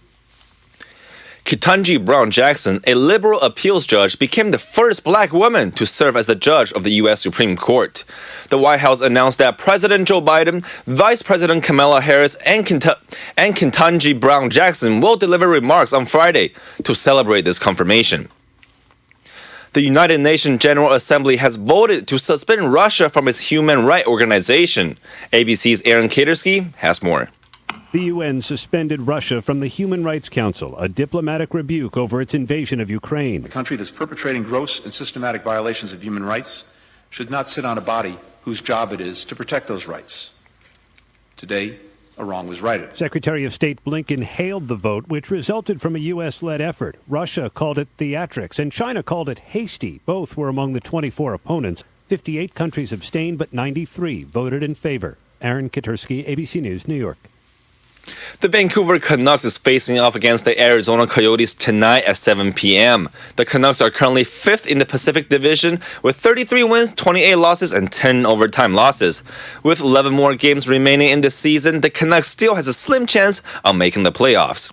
S24: Ketanji Brown Jackson, a liberal appeals judge, became the first black woman to serve as the judge of the U.S. Supreme Court. The White House announced that President Joe Biden, Vice President Kamala Harris, and Ketanji Brown Jackson will deliver remarks on Friday to celebrate this confirmation. The United Nations General Assembly has voted to suspend Russia from its human rights organization. ABC's Aaron Katersky has more.
S7: The UN suspended Russia from the Human Rights Council, a diplomatic rebuke over its invasion of Ukraine.
S8: The country that's perpetrating gross and systematic violations of human rights should not sit on a body whose job it is to protect those rights. Today, a wrong was righted.
S7: Secretary of State Blinken hailed the vote, which resulted from a U.S.-led effort. Russia called it theatrics, and China called it hasty. Both were among the 24 opponents. 58 countries abstained, but 93 voted in favor. Aaron Katersky, ABC News, New York.
S24: The Vancouver Canucks is facing off against the Arizona Coyotes tonight at 7 p.m. The Canucks are currently 5th in the Pacific Division with 33 wins, 28 losses, and 10 overtime losses. With 11 more games remaining in the season, the Canucks still has a slim chance of making the playoffs.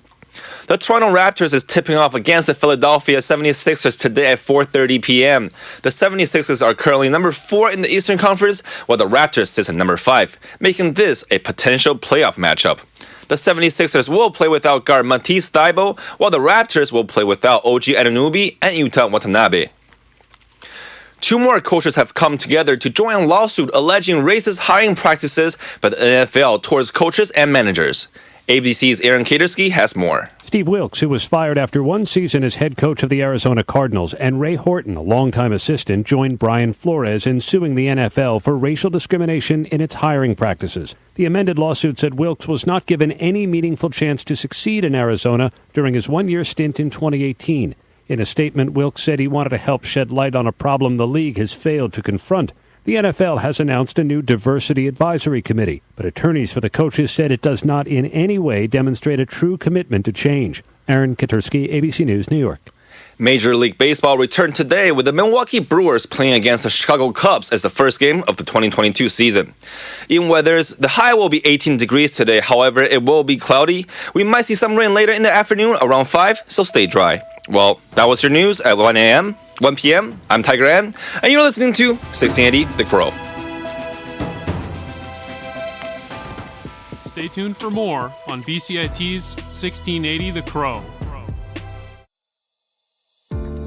S24: The Toronto Raptors is tipping off against the Philadelphia 76ers today at 4:30 p.m. The 76ers are currently number 4 in the Eastern Conference, while the Raptors sits at number 5, making this a potential playoff matchup. The 76ers will play without guard Matisse Thybulle, while the Raptors will play without OG Anunoby and Yuta Watanabe. 2 more coaches have come together to join a lawsuit alleging racist hiring practices by the NFL towards coaches and managers. ABC's Aaron Katersky has more.
S7: Steve Wilkes, who was fired after 1 season as head coach of the Arizona Cardinals, and Ray Horton, a longtime assistant, joined Brian Flores in suing the NFL for racial discrimination in its hiring practices. The amended lawsuit said Wilkes was not given any meaningful chance to succeed in Arizona during his 1-year stint in 2018. In a statement, Wilkes said he wanted to help shed light on a problem the league has failed to confront. The NFL has announced a new diversity advisory committee, but attorneys for the coaches said it does not in any way demonstrate a true commitment to change. Aaron Katersky, ABC News, New York.
S24: Major League Baseball returned today with the Milwaukee Brewers playing against the Chicago Cubs as the first game of the 2022 season. In weathers, the high will be 18 degrees today. However, it will be cloudy. We might see some rain later in the afternoon around 5, so stay dry. Well, that was your news at 1 p.m. I'm Tiger Ann, and you're listening to 1680 The Crow.
S12: Stay tuned for more on BCIT's 1680 The Crow.